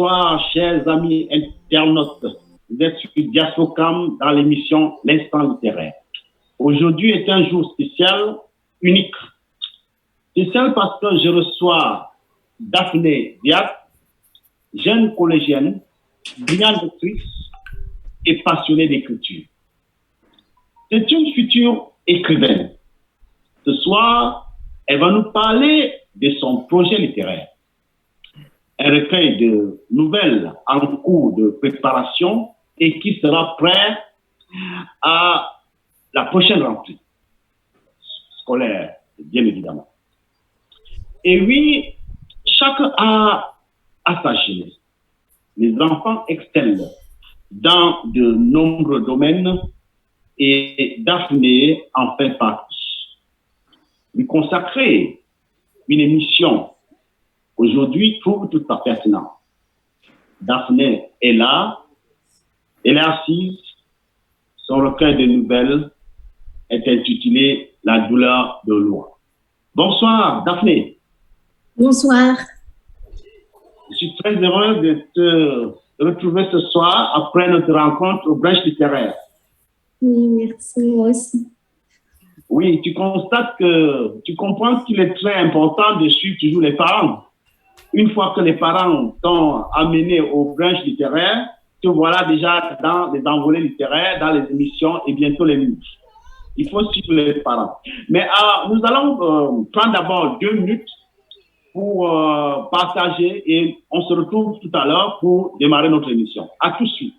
Bonsoir, chers amis internautes. Vous êtes sur Diaspocam dans l'émission L'Instant littéraire. Aujourd'hui est un jour spécial, unique. Spécial parce que je reçois Daphné Diat, jeune collégienne, brillante actrice et passionnée d'écriture. C'est une future écrivaine. Ce soir, elle va nous parler de son projet littéraire. Un recueil de nouvelles en cours de préparation et qui sera prêt à la prochaine rentrée scolaire, bien évidemment. Et oui, chacun a sa jeunesse. Les enfants excellent dans de nombreux domaines et Daphné en fait partie. Lui consacrer une émission aujourd'hui trouve toute sa pertinence. Daphné est là, elle est assise, son recueil de nouvelles est intitulé La douleur de loi. Bonsoir Daphné. Bonsoir. Je suis très heureux de te retrouver ce soir après notre rencontre au Brèche littéraire. Oui, merci, moi aussi. Oui, tu comprends qu'il est très important de suivre toujours les parents. Une fois que les parents t'ont amené au Brèche littéraire, te voilà déjà dans les envolées littéraires, dans les émissions et bientôt les livres. Il faut suivre les parents. Mais nous allons prendre d'abord 2 minutes pour partager et on se retrouve tout à l'heure pour démarrer notre émission. À tout de suite.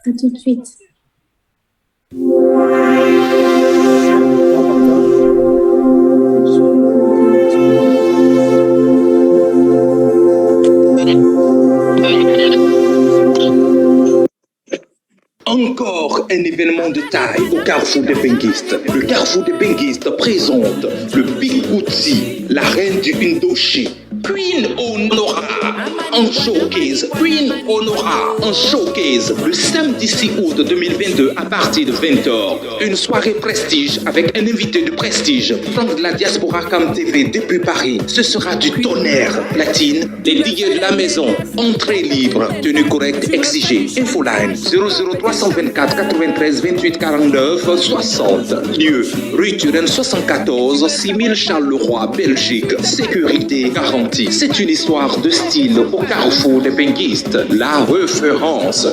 À tout de suite. Encore un événement de taille au Carrefour des Benguistes. Le Carrefour des Benguistes présente le Big Booty, la reine du Indochine, Queen Honora en showcase. Queen Honora en showcase le samedi 6 août 2022 à partir de 20h. Une soirée prestige avec un invité de prestige, Franck de la Diaspora Cam TV depuis Paris. Ce sera du tonnerre. Platine, des billets de la maison, entrée libre, tenue correcte exigée. Infoline 00324 93 28 49 60. Lieu, rue Turenne 74, 6000 Charles-Leroy, Belgique. Sécurité garantie. C'est une histoire de style au Carrefour des Benguistes. La référence.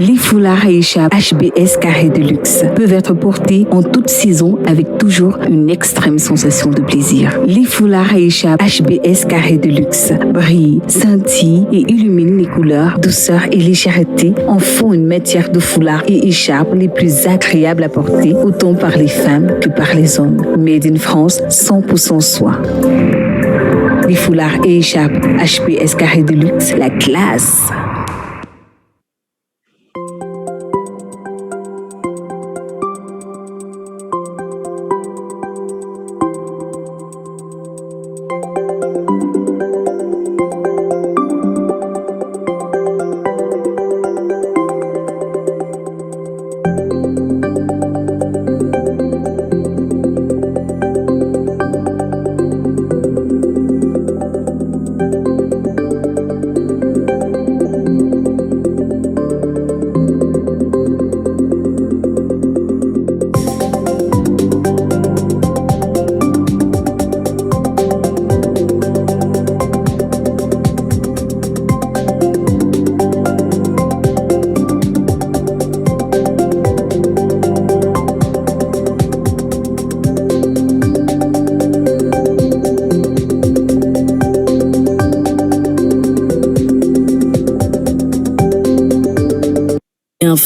Les foulards Aïcha HBS carré de luxe peuvent être portés en toute saison avec toujours une extrême sensation de plaisir. Les foulards Aïcha HBS carré de luxe brillent, scintillent et illuminent les couleurs, douceur et légèreté en font une matière de foulard et écharpe les plus agréables à porter autant par les femmes que par les hommes. Made in France, 100% soie. Les foulards et écharpes HBS carré de luxe, la classe.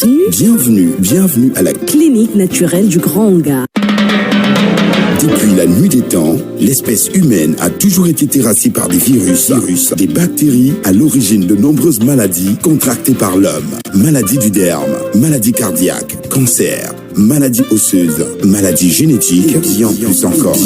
Bienvenue à la clinique naturelle du Grand Hangar. Depuis la nuit des temps, l'espèce humaine a toujours été terrassée par des virus, des bactéries à l'origine de nombreuses maladies contractées par l'homme. Maladies du derme, maladies cardiaques, cancer, maladies osseuses, maladies génétiques, et bien plus encore.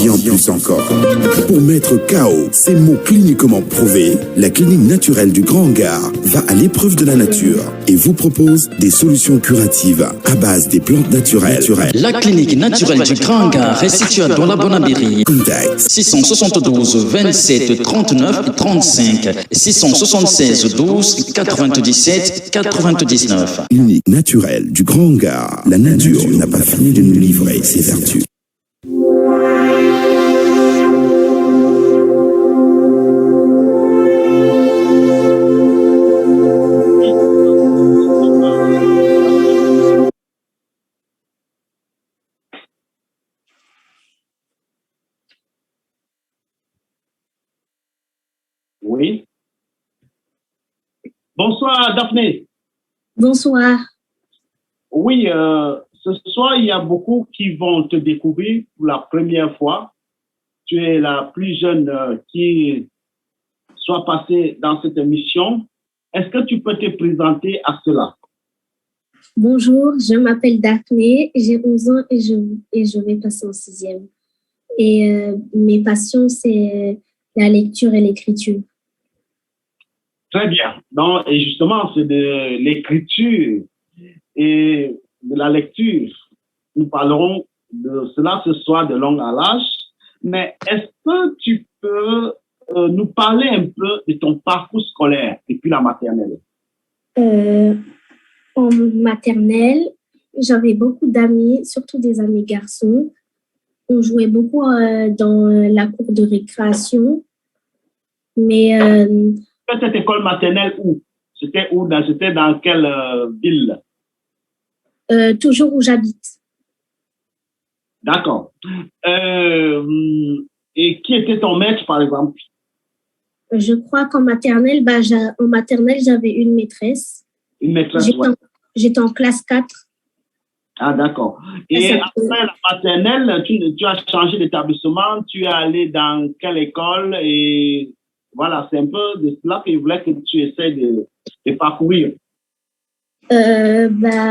Pour mettre KO ces mots cliniquement prouvés, la clinique naturelle du Grand Hangar va à l'épreuve de la nature et vous propose des solutions curatives à base des plantes naturelles. La clinique naturelle du Grand Hangar est située dans la Bonabéry. Contact 672 27 39 35 676 12 97 99. Clinique naturelle du Grand Hangar. La nature n'a pas fini de nous livrer ses vertus. Oui. Bonsoir, Daphné. Bonsoir. Oui, ce soir, il y a beaucoup qui vont te découvrir pour la première fois. Tu es la plus jeune qui soit passée dans cette émission. Est-ce que tu peux te présenter à cela? Bonjour, je m'appelle Daphné, j'ai 11 ans et je vais passer en 6e. Et mes passions, c'est la lecture et l'écriture. Très bien. Donc, et justement, c'est de l'écriture et de la lecture. Nous parlerons de cela ce soir de long à large. Mais est-ce que tu peux nous parler un peu de ton parcours scolaire depuis la maternelle? En maternelle, j'avais beaucoup d'amis, surtout des amis garçons. On jouait beaucoup dans la cour de récréation. Mais cette école maternelle où? C'était où? C'était dans quelle ville? Toujours où j'habite. D'accord. Et qui était ton maître, par exemple? Je crois qu'en maternelle, j'avais une maîtresse. Une maîtresse, J'étais en classe 4. Ah, d'accord. Et après la maternelle, tu as changé d'établissement, tu es allé dans quelle école? Et voilà, c'est un peu de cela que je voulais que tu essaies de parcourir. Je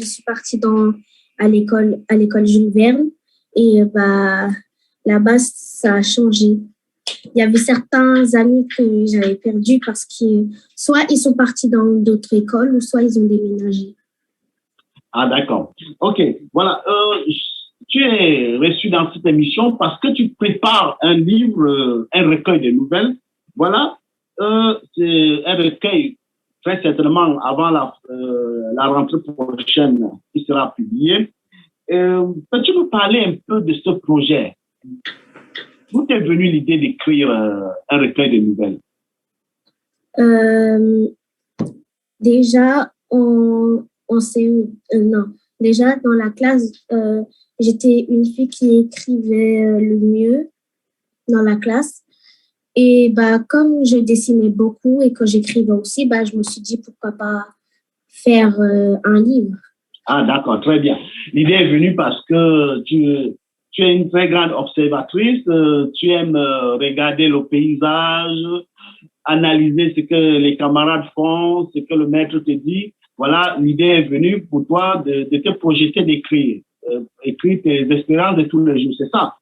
suis partie à l'école Jules Verne et là-bas, ça a changé. Il y avait certains amis que j'avais perdus parce que soit ils sont partis dans d'autres écoles ou soit ils ont déménagé. Ah, d'accord. OK. Voilà. Tu es reçu dans cette émission parce que tu prépares un livre, un recueil de nouvelles. Voilà. C'est un recueil, très certainement, avant la rentrée prochaine, qui sera publié. Peux-tu me parler un peu de ce projet? D'où t'est venue l'idée d'écrire un recueil de nouvelles? Déjà, déjà dans la classe, j'étais une fille qui écrivait le mieux dans la classe. Et comme je dessinais beaucoup et que j'écrivais aussi, je me suis dit pourquoi pas faire un livre. Ah, d'accord, très bien. L'idée est venue parce que tu es une très grande observatrice, tu aimes regarder le paysage, analyser ce que les camarades font, ce que le maître te dit. Voilà, l'idée est venue pour toi de te projeter d'écrire, écrire tes expériences de tous les jours, c'est ça.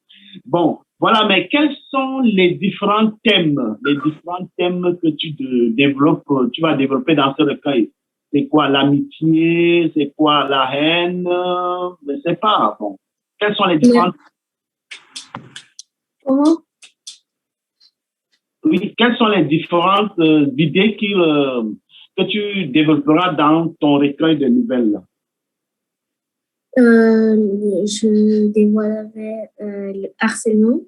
Bon, voilà, mais quels sont les différents thèmes que tu vas développer dans ce recueil? C'est quoi l'amitié? C'est quoi la haine? Je ne sais pas. Bon, quels sont les différents... Comment? Oui, quelles sont les différentes idées que tu développeras dans ton recueil de nouvelles? Je dévoilerai le harcèlement.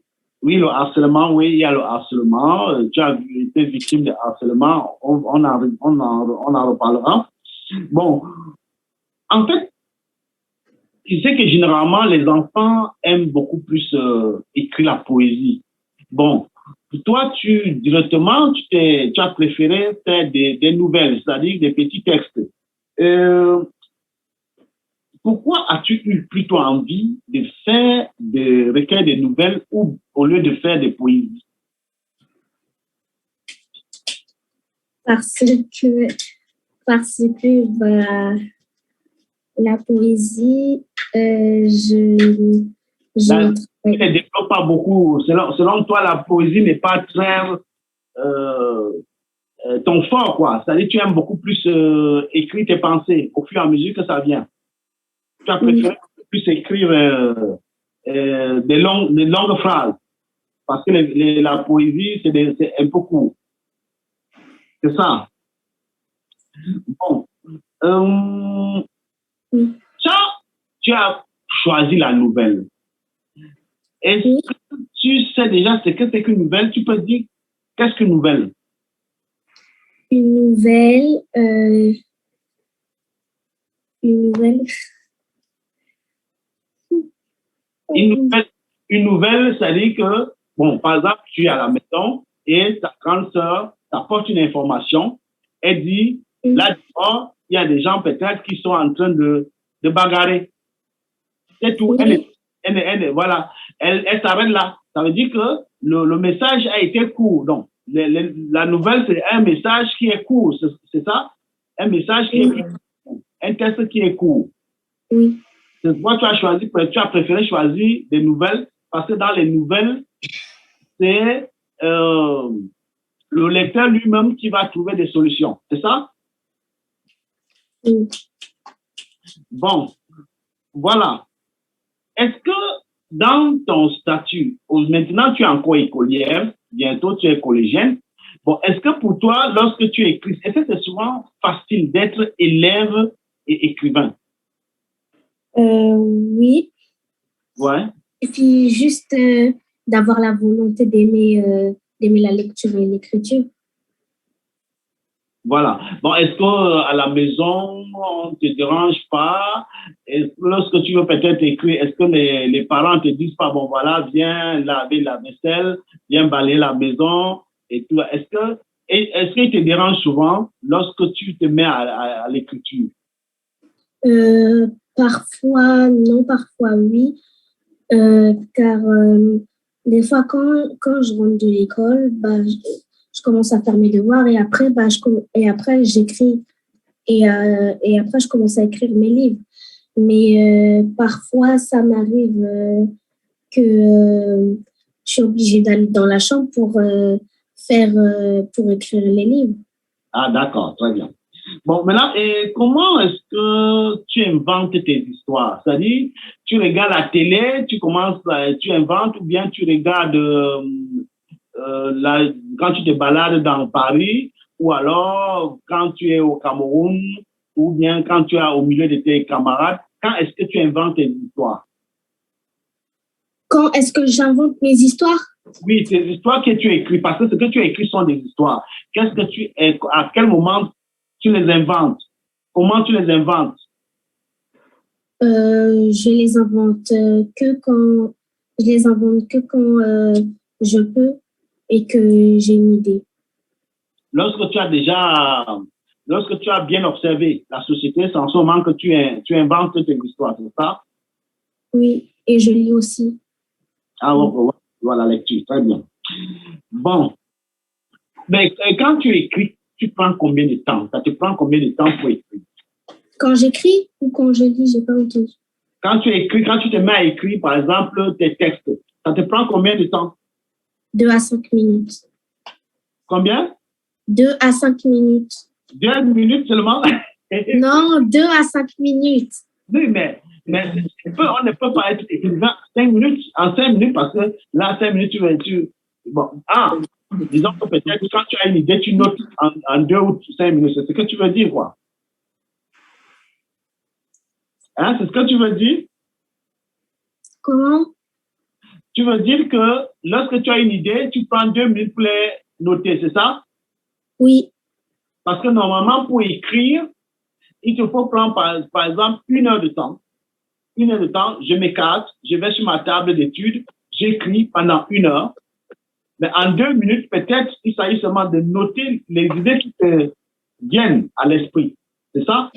Oui, le harcèlement, oui, il y a le harcèlement. Tu as été victime de harcèlement, on en reparlera. Bon, en fait, tu sais que généralement, les enfants aiment beaucoup plus écrire la poésie. Bon, toi, directement, tu as préféré faire des nouvelles, c'est-à-dire des petits textes. Pourquoi as-tu eu plutôt envie de faire des recueils de nouvelles ou au lieu de faire des poésies? Parce que bah, la poésie, je Tu ne développes pas beaucoup. Selon toi, la poésie n'est pas très ton fort, quoi. C'est-à-dire que tu aimes beaucoup plus écrire tes pensées au fur et à mesure que ça vient. Tu as préféré plus écrire des longues phrases parce que la poésie, c'est un peu court. C'est ça. Bon. Tu as choisi la nouvelle. Est-ce que tu sais déjà ce que c'est qu'une nouvelle? Tu peux dire qu'est-ce qu'une nouvelle? Une nouvelle, une nouvelle. Une nouvelle, c'est-à-dire que, bon, par exemple, tu es à la maison et ta grande sœur t'apporte une information. Elle dit, là, il y a des gens peut-être qui sont en train de bagarrer. C'est tout. Voilà. Elle s'arrête là. Ça veut dire que le message a été court. Donc, la nouvelle, c'est un message qui est court. C'est ça? Un message qui est court. Un texte qui est court. Oui. Moi, tu as préféré choisir des nouvelles parce que dans les nouvelles, c'est le lecteur lui-même qui va trouver des solutions. C'est ça? Oui. Bon, voilà. Est-ce que dans ton statut, maintenant tu es encore écolière, bientôt tu es collégienne, bon, est-ce que pour toi, lorsque tu écris, est-ce que c'est souvent facile d'être élève et écrivain? Oui. Ouais. Et puis juste d'avoir la volonté d'aimer la lecture et l'écriture. Voilà. Bon, est-ce qu'à la maison, on ne te dérange pas? Lorsque tu veux peut-être écrire, est-ce que les parents ne te disent pas, bon, voilà, viens laver la vaisselle, viens balayer la maison et tout. Est-ce qu'ils te dérangent souvent lorsque tu te mets à l'écriture? Parfois, non, parfois, oui. Car des fois, quand je rentre de l'école, bah, je commence à faire mes devoirs et après, j'écris. Et après, je commence à écrire mes livres. Mais parfois, ça m'arrive que je suis obligée d'aller dans la chambre pour écrire les livres. Ah, d'accord, très bien. Bon, maintenant, comment est-ce que tu inventes tes histoires? C'est-à-dire, tu regardes la télé, tu inventes, ou bien tu regardes quand tu te balades dans Paris, ou alors quand tu es au Cameroun, ou bien quand tu es au milieu de tes camarades, quand est-ce que tu inventes tes histoires? Quand est-ce que j'invente mes histoires? Oui, tes histoires que tu écris, parce que ce que tu écris sont des histoires. À quel moment tu les inventes? Comment tu les inventes? Je les invente que quand je peux et que j'ai une idée. Lorsque tu as bien observé la société, c'est en ce moment que tu inventes tes histoires, c'est ça? Oui, et je lis aussi. Ah, voilà, la lecture, très bien. Bon, mais quand tu écris, tu prends combien de temps? Ça te prend combien de temps pour écrire? Quand j'écris ou quand je lis, j'ai pas entendu. Quand tu écris, quand tu te mets à écrire, par exemple, tes textes, ça te prend combien de temps? 2 à 5 minutes. Combien? 2 à 5 minutes. 2 minutes seulement? Non, 2 à 5 minutes. Oui, mais on ne peut pas être écrivain en 5 minutes, parce que là, 5 minutes, disons que peut-être quand tu as une idée, tu notes en 2 ou 5 minutes. C'est ce que tu veux dire, quoi. Hein, c'est ce que tu veux dire? Comment? Tu veux dire que lorsque tu as une idée, tu prends 2 minutes pour les noter, c'est ça? Oui. Parce que normalement, pour écrire, il te faut prendre, par exemple, 1 heure de temps. 1 heure de temps, je m'écarte, je vais sur ma table d'études, j'écris pendant 1 heure. Mais en 2 minutes, peut-être, il s'agit seulement de noter les idées qui te viennent à l'esprit. C'est ça?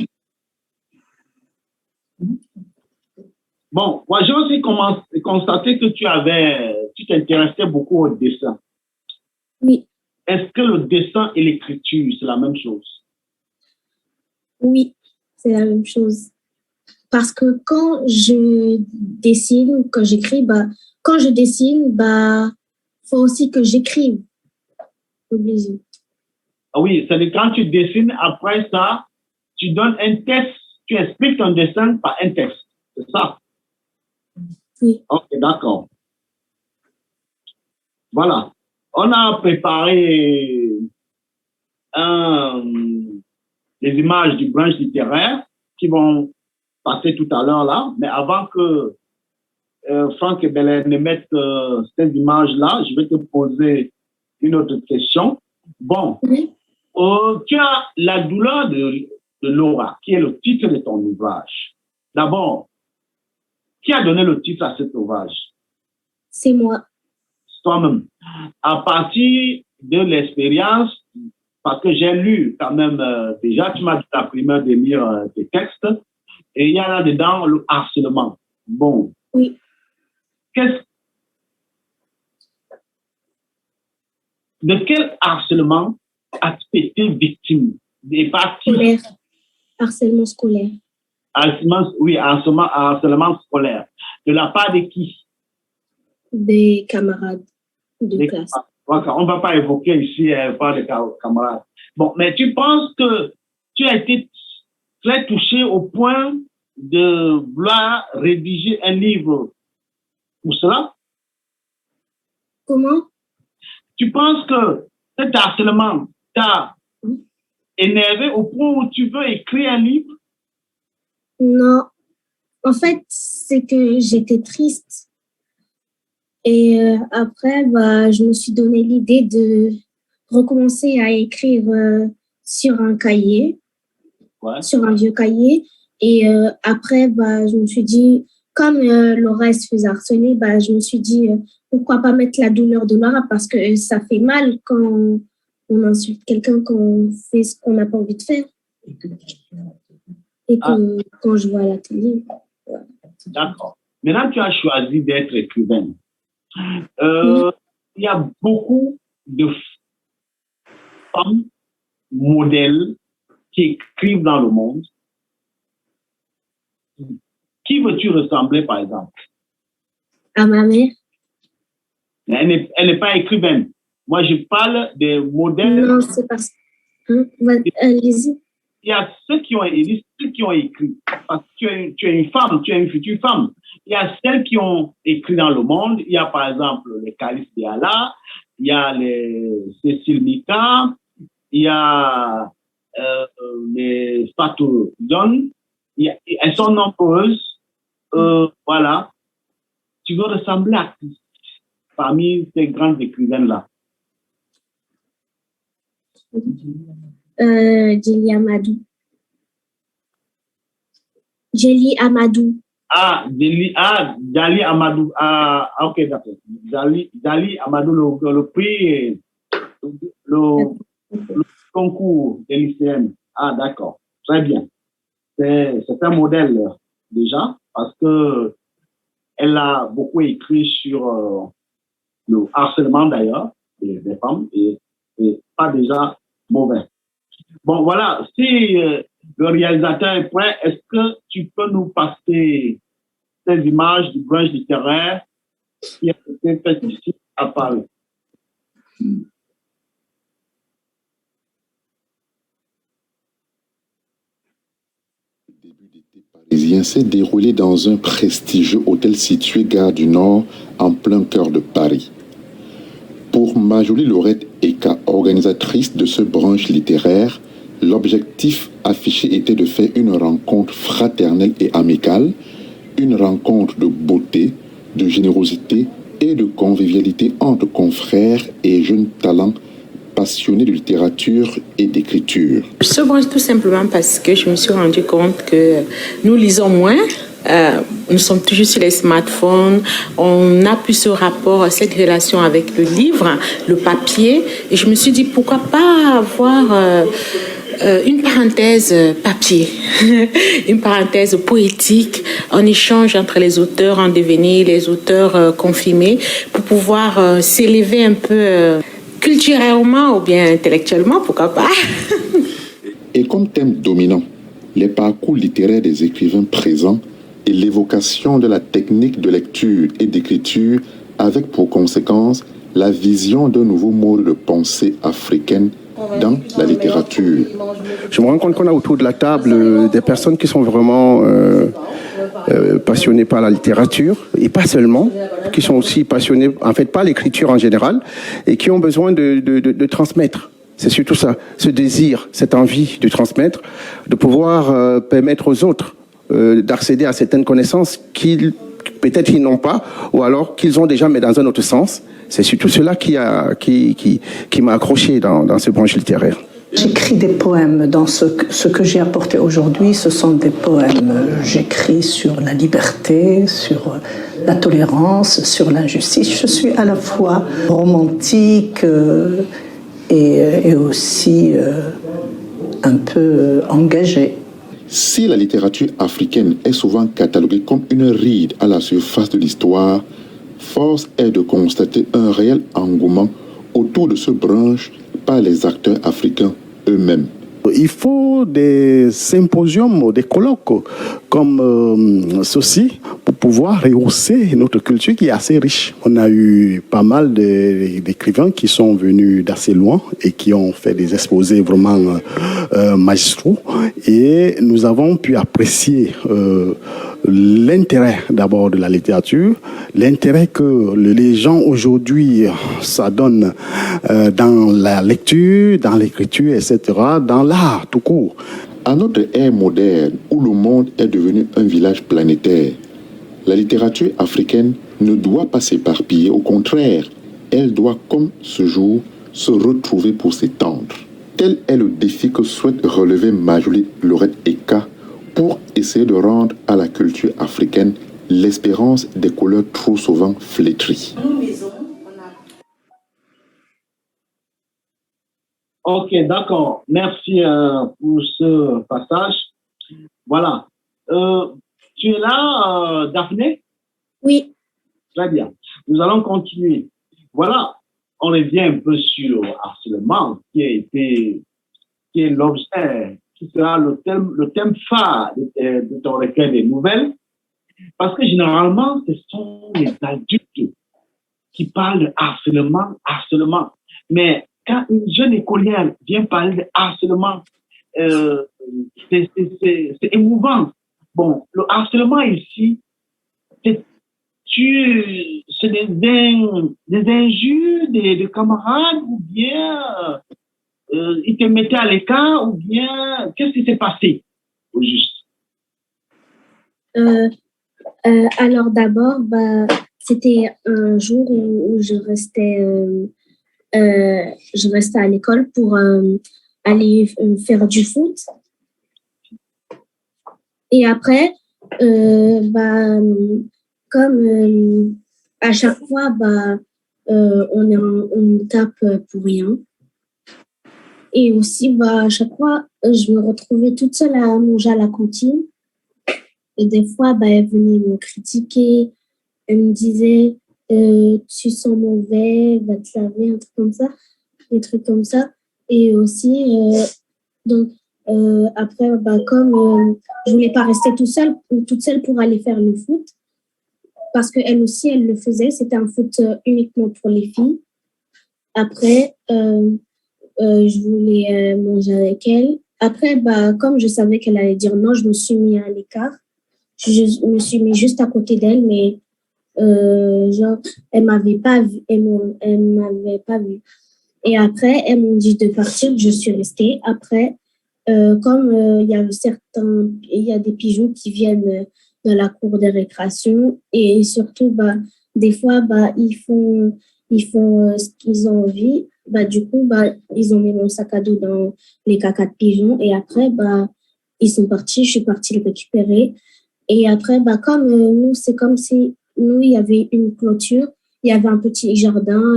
Bon, moi, j'ai aussi constaté que tu t'intéressais beaucoup au dessin. Oui, Est-ce que le dessin et l'écriture, c'est la même chose? oui, c'est la même chose. Parce que quand je dessine ou quand j'écris, quand je dessine, faut aussi que j'écrive. Obligé. Ah oui, c'est-à-dire quand tu dessines, après ça, tu donnes un texte, tu expliques ton dessin par un texte. C'est ça? Oui. Ok, d'accord. Voilà. On a préparé les images du branche littéraire qui vont passer tout à l'heure là. Mais avant que Franck et Belair ne mettent ces images-là, je vais te poser une autre question. Bon, Oui. tu as La douleur de Laura, qui est le titre de ton ouvrage. D'abord, qui a donné le titre à cet ouvrage? C'est moi. Toi-même. À partir de l'expérience, parce que j'ai lu quand même déjà, tu m'as dit la primeur de lire tes textes, et il y a là-dedans le harcèlement. Bon. Oui. De quel harcèlement as-tu été victime? Et par qui? Scolaire. Harcèlement scolaire. Harcèlement scolaire. De la part de qui? Des camarades de classe. On ne va pas évoquer ici par des camarades. Bon, mais tu penses que tu as été très touché au point de vouloir rédiger un livre pour cela? Comment? Tu penses que cet harcèlement t'a énervé au point où tu veux écrire un livre? Non. En fait, c'est que j'étais triste. Et après, je me suis donné l'idée de recommencer à écrire sur un cahier, sur un vieux cahier. Et après, je me suis dit, comme Laura se faisait harceler, je me suis dit, pourquoi pas mettre la douleur de Laura, parce que ça fait mal quand on insulte quelqu'un, quand on fait ce qu'on n'a pas envie de faire. Et que quand je vois à la télé. Ouais. D'accord. Maintenant, tu as choisi d'être écrivaine. Il y a beaucoup de femmes modèles qui écrivent dans le monde. Qui veux-tu ressembler, par exemple? À ma mère. Elle n'est pas écrivaine. Moi, je parle des modèles. Non, c'est pas ça. Allez-y. Il y a ceux qui ont écrit. Parce que tu es une femme, tu es une future femme. Il y a celles qui ont écrit dans le monde. Il y a par exemple les Kalice Diala, il y a les Cécile Mika, il y a les Fatou John. Elles sont nombreuses. Voilà. Tu veux ressembler à qui parmi ces grandes écrivaines-là? Djeli Amadou. Djeli Amadou. Djali Amadou. Ok, d'accord. Djali Amadou, le prix, le concours des lycéennes. D'accord. Très bien. C'est un modèle déjà parce que elle a beaucoup écrit sur le harcèlement d'ailleurs des femmes et pas déjà mauvais. Bon, voilà. Si le réalisateur est prêt, est-ce que tu peux nous passer ces images du branche littéraire qui a été fait ici à Paris? Parisien s'est déroulé dans un prestigieux hôtel situé gare du Nord en plein cœur de Paris. Pour Majolie Laurette Eka, organisatrice de ce branche littéraire, l'objectif affiché était de faire une rencontre fraternelle et amicale, une rencontre de beauté, de générosité et de convivialité entre confrères et jeunes talents passionnés de littérature et d'écriture. Ce branche tout simplement parce que je me suis rendu compte que nous lisons moins. Nous sommes toujours sur les smartphones, on a plus ce rapport, cette relation avec le livre, le papier, et je me suis dit pourquoi pas avoir une parenthèse papier, une parenthèse poétique, en échange entre les auteurs en devenir, les auteurs confirmés, pour pouvoir s'élever un peu culturellement ou bien intellectuellement, pourquoi pas. Et comme thème dominant, les parcours littéraires des écrivains présents et l'évocation de la technique de lecture et d'écriture avec pour conséquence la vision d'un nouveau mode de pensée africaine dans la littérature. Je me rends compte qu'on a autour de la table des personnes qui sont vraiment passionnées par la littérature, et pas seulement, qui sont aussi passionnées en fait par l'écriture en général, et qui ont besoin de transmettre. C'est surtout ça, ce désir, cette envie de transmettre, de pouvoir permettre aux autres d'accéder à certaines connaissances qu'ils peut-être ils n'ont pas, ou alors qu'ils ont déjà, mais dans un autre sens. C'est surtout cela qui m'a accroché dans ce branche littéraire. J'écris des poèmes. Dans ce que j'ai apporté aujourd'hui, ce sont des poèmes. J'écris sur la liberté, sur la tolérance, sur l'injustice. Je suis à la fois romantique et aussi un peu engagée. Si la littérature africaine est souvent cataloguée comme une ride à la surface de l'histoire, force est de constater un réel engouement autour de ce branche par les acteurs africains eux-mêmes. Il faut des symposiums, des colloques comme ceci pour pouvoir rehausser notre culture qui est assez riche. On a eu pas mal d'écrivains qui sont venus d'assez loin et qui ont fait des exposés vraiment magistraux, et nous avons pu apprécier l'intérêt d'abord de la littérature, l'intérêt que les gens aujourd'hui s'adonnent dans la lecture, dans l'écriture, etc., dans l'art tout court. À notre ère moderne, où le monde est devenu un village planétaire, la littérature africaine ne doit pas s'éparpiller. Au contraire, elle doit, comme ce jour, se retrouver pour s'étendre. Tel est le défi que souhaite relever Majoli Laurette Eka pour essayer de rendre à la culture africaine l'espérance des couleurs trop souvent flétries. Ok, d'accord. Merci pour ce passage. Voilà. Tu es là, Daphné? Oui. Très bien. Nous allons continuer. Voilà. On revient un peu sur le harcèlement qui est l'objet, qui sera le thème phare de ton recueil des nouvelles. Parce que généralement, ce sont les adultes qui parlent de harcèlement. Mais quand une jeune écolière vient parler de harcèlement, c'est émouvant. Bon, le harcèlement ici, c'est des injures de camarades, ou bien ils te mettaient à l'écart, ou bien qu'est-ce qui s'est passé au juste? Alors d'abord, c'était un jour où je restais à l'école pour aller faire du foot. Et après, comme à chaque fois, on tape pour rien. Et aussi, à chaque fois, je me retrouvais toute seule à manger à la cantine. Et des fois, elle venait me critiquer. Elle me disait, tu sens mauvais, va te laver, un truc comme ça. Des trucs comme ça. Et aussi, après, comme je voulais pas rester toute seule pour aller faire le foot, parce qu'elle aussi, elle le faisait. C'était un foot uniquement pour les filles. Après, je voulais manger avec elle. Après, comme je savais qu'elle allait dire non, je me suis mis à l'écart. Je me suis mis juste à côté d'elle, mais elle m'avait pas vu. Elle m'avait pas vu. Et après, elles m'ont dit de partir. Je suis restée. Après, comme il y a des pigeons qui viennent dans la cour de récréation, et surtout, des fois, ils font ce qu'ils ont envie. Du coup, ils ont mis mon sac à dos dans les caca de pigeons, et après, ils sont partis. Je suis partie le récupérer. Et après, comme nous, c'est comme si nous, il y avait une clôture, il y avait un petit jardin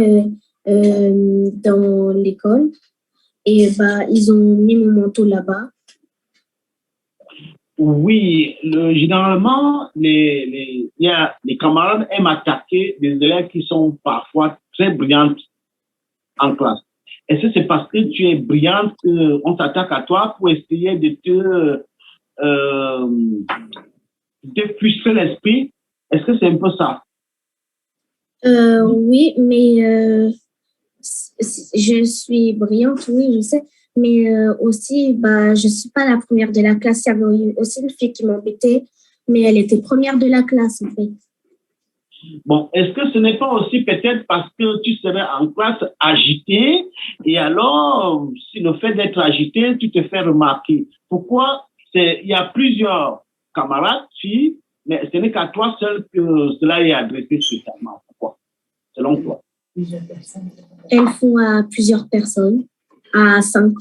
dans l'école. Et bah, ils ont mis mon manteau là-bas. Oui, généralement, les camarades aiment attaquer des élèves qui sont parfois très brillantes en classe. Est-ce que c'est parce que tu es brillante qu'on s'attaque à toi pour essayer de te frustrer l'esprit? Est-ce que c'est un peu ça? Oui, mais je suis brillante, oui, je sais. Mais aussi, bah, je ne suis pas la première de la classe. Il y avait aussi une fille qui m'embêtait, mais elle était première de la classe, en fait. Bon, est-ce que ce n'est pas aussi peut-être parce que tu serais en classe agité et alors, si le fait d'être agité, tu te fais remarquer? Pourquoi? Il y a plusieurs camarades, filles, mais ce n'est qu'à toi seul que cela est adressé spécialement. Pourquoi? Selon toi? Elles font à plusieurs personnes, à 5.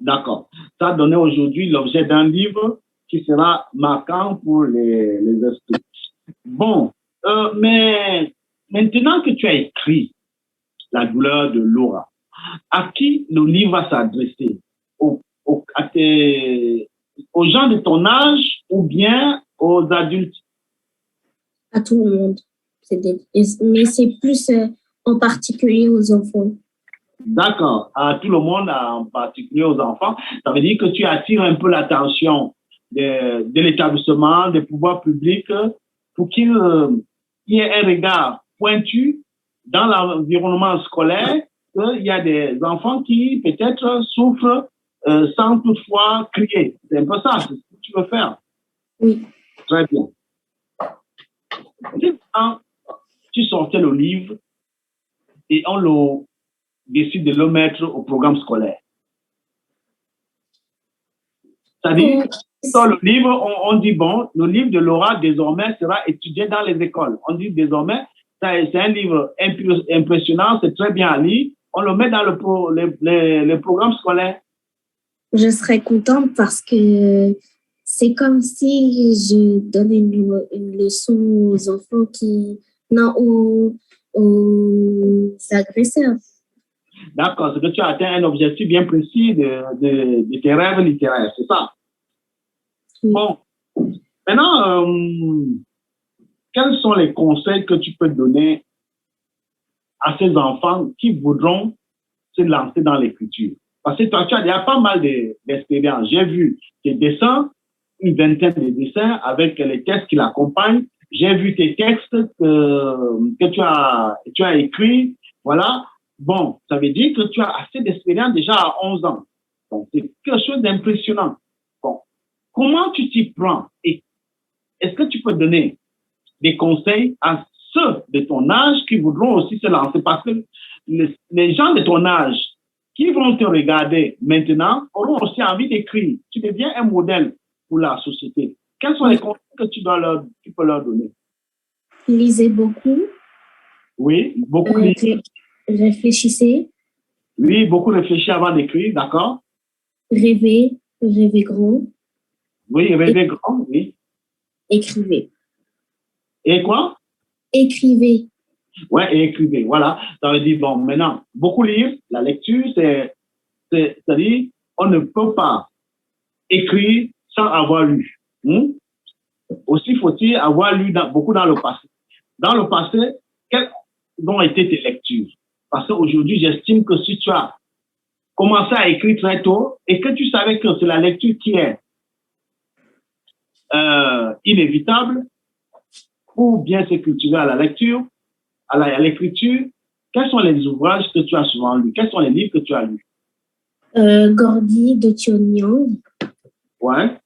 D'accord. Ça a donné aujourd'hui l'objet d'un livre qui sera marquant pour les esprits. Bon, mais maintenant que tu as écrit La douleur de Laura, à qui le livre va s'adresser? Aux gens de ton âge ou bien aux adultes? À tout le monde. Mais c'est plus en particulier aux enfants. D'accord, à tout le monde, en particulier aux enfants. Ça veut dire que tu attires un peu l'attention de l'établissement, des pouvoirs publics, pour qu'il y ait un regard pointu dans l'environnement scolaire, qu'il y a des enfants qui peut-être souffrent sans toutefois crier. C'est un peu ça, c'est ce que tu veux faire. Oui. Très bien. Quand tu sortais le livre et on décide de le mettre au programme scolaire. C'est-à-dire, dans le livre, on dit, bon, le livre de Laura, désormais, sera étudié dans les écoles. On dit, désormais, c'est un livre impressionnant, c'est très bien à lire. On le met dans le programme scolaire. Je serais contente parce que c'est comme si je donnais une leçon aux enfants aux agresseurs. D'accord, c'est que tu as atteint un objectif bien précis de tes rêves littéraires, c'est ça? Oui. Bon, maintenant, quels sont les conseils que tu peux donner à ces enfants qui voudront se lancer dans l'écriture? Parce que toi, il y a pas mal d'expériences. J'ai vu tes dessins, une vingtaine de dessins avec les textes qui l'accompagnent. J'ai vu tes textes que tu as écrits. Voilà. Bon, ça veut dire que tu as assez d'expérience déjà à 11 ans. Donc, c'est quelque chose d'impressionnant. Bon, comment tu t'y prends? Et est-ce que tu peux donner des conseils à ceux de ton âge qui voudront aussi se lancer? Parce que les gens de ton âge qui vont te regarder maintenant auront aussi envie d'écrire. Tu deviens un modèle pour la société. Quels sont les conseils que tu peux leur donner? Lisez beaucoup. Oui, beaucoup lisez. Réfléchissez. Oui, beaucoup réfléchir avant d'écrire, d'accord. Rêvez grand. Oui, rêvez grand, oui. Écrivez. Et quoi? Écrivez. Ouais, et écrivez, voilà. Ça veut dire, bon, maintenant, beaucoup lire, la lecture, c'est-à-dire, on ne peut pas écrire sans avoir lu. Aussi faut-il avoir lu beaucoup dans le passé. Dans le passé, quelles ont été tes lectures? Parce qu'aujourd'hui, j'estime que si tu as commencé à écrire très tôt et que tu savais que c'est la lecture qui est inévitable pour bien se cultiver à la lecture, à l'écriture, quels sont les ouvrages que tu as souvent lus? Quels sont les livres que tu as lus? Gordy de Tion. Ouais.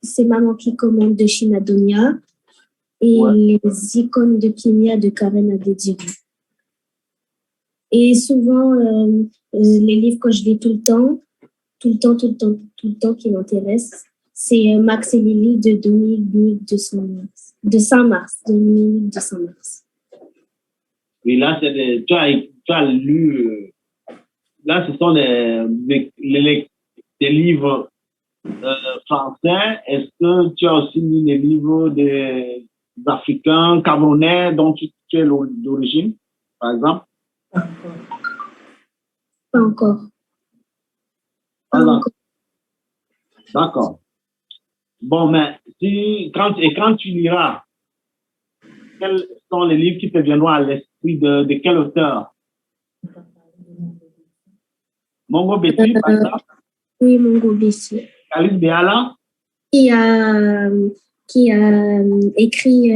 C'est Maman qui commande de Shinadonia et les icônes de Kenya de Karen Adediri. Et souvent, les livres que je lis tout le temps qui m'intéressent, c'est Max et Lily de Dominique de Saint-Mars. Et là, tu as lu, là, ce sont des livres français. Est-ce que tu as aussi lu les livres des Africains, Camerounais, dont tu es d'origine, par exemple? Pas encore. Pas Voilà. encore. D'accord. Bon, mais quand tu liras, quels sont les livres qui te viendront à l'esprit de quel auteur? Mongo Betty, par exemple? Oui, Mongo Betty. Alice Béala? Qui a écrit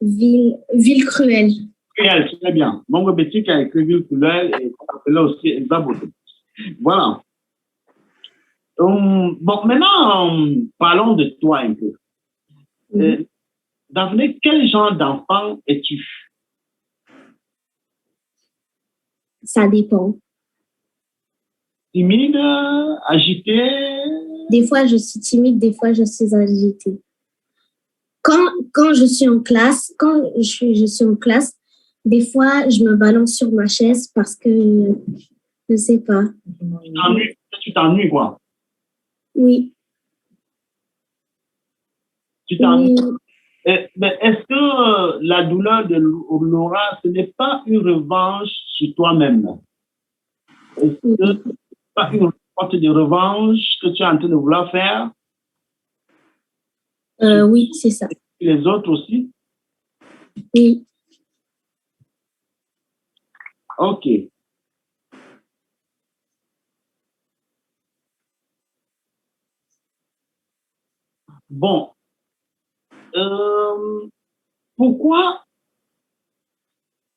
Ville cruelle. Cruelle, très bien. Mongo Betty qui a écrit Ville cruelle et qu'on appelait aussi Exaboté. Voilà. Bon, maintenant, parlons de toi un peu. Daphné, quel genre d'enfant es-tu? Ça dépend. Timide, agité? Des fois, je suis timide, des fois, je suis agitée. Quand je suis en classe, des fois, je me balance sur ma chaise parce que je sais pas. Tu t'ennuies, quoi? Oui. Tu t'ennuies? Oui. Mais est-ce que la douleur de Laura, ce n'est pas une revanche sur toi-même? Est-ce que ce n'est pas une sorte de revanche que tu es en train de vouloir faire? Oui, c'est ça. Les autres aussi? Oui. Ok. Bon. Pourquoi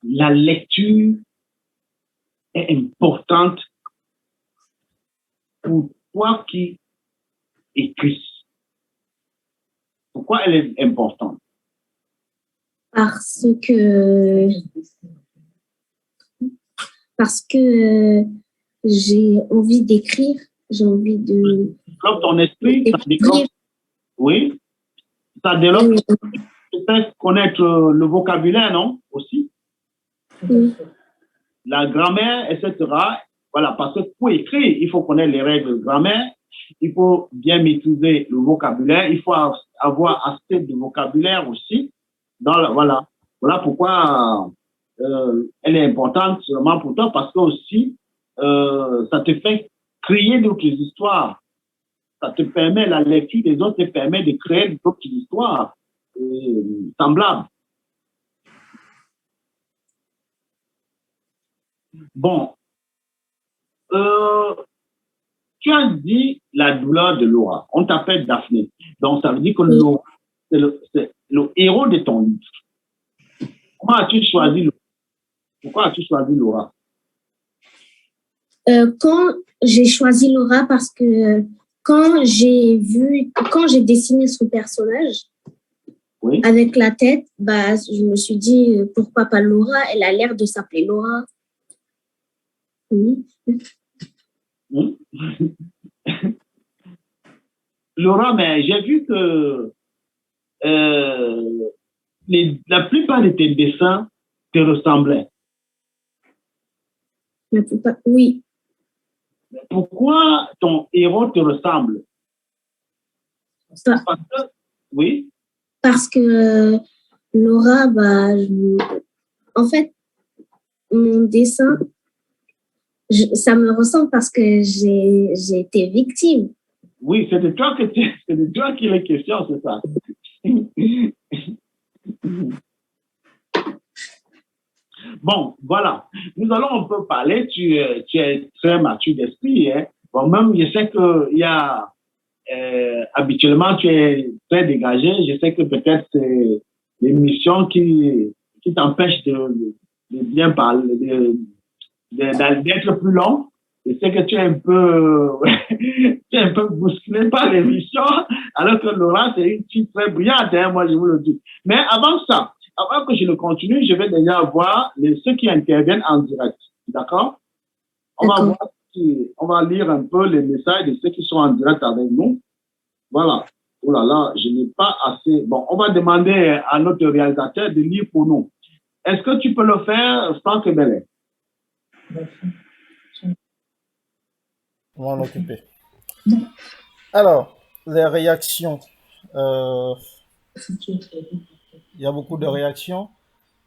la lecture est importante pour toi qui écris? Pourquoi elle est importante? Parce que j'ai envie d'écrire, j'ai envie de... Comme ton esprit, ça développe, oui, ça développe peut-être connaître le vocabulaire, non? Aussi. Oui. La grammaire, etc. Voilà, parce que pour écrire, il faut connaître les règles de grammaire, il faut bien maîtriser le vocabulaire, il faut avoir assez de vocabulaire aussi. Voilà pourquoi elle est importante seulement pour toi, parce que aussi, ça te fait créer d'autres histoires. Ça te permet, la lecture des autres te permet de créer d'autres histoires semblables. Bon, tu as dit la douleur de Laura. On t'appelle Daphné. Donc, ça veut dire que Laura, c'est le héros de ton livre. Comment as-tu choisi Laura? Pourquoi as-tu choisi Laura? Quand j'ai choisi Laura, parce que quand j'ai dessiné son personnage, oui, avec la tête, bah, je me suis dit, pourquoi pas Laura? Elle a l'air de s'appeler Laura. Oui. Laura, mais j'ai vu que la plupart de tes dessins te ressemblaient. La plupart, oui. Pourquoi ton héros te ressemble? Oui. Parce que Laura, bah, en fait, mon dessin, ça me ressemble parce que j'ai été victime. Oui, c'est de toi qu'il est question, c'est ça. Bon, voilà. Nous allons un peu parler. Tu es très mature d'esprit. Hein? Bon, même, je sais qu'il y a... habituellement, tu es très dégagé. Je sais que peut-être c'est l'émission qui t'empêche de bien parler, d'être plus long. Je sais que tu es un peu bousculé par l'émission, alors que Laura, c'est une fille très brillante, hein, moi je vous le dis. Mais avant ça, avant que je ne continue, je vais déjà voir ceux qui interviennent en direct. D'accord? On va lire un peu les messages de ceux qui sont en direct avec nous. Voilà. Oh là là, je n'ai pas assez. Bon, on va demander à notre réalisateur de lire pour nous. Est-ce que tu peux le faire, Franck Bellet? On va en occuper. Alors, les réactions. Il y a beaucoup de réactions.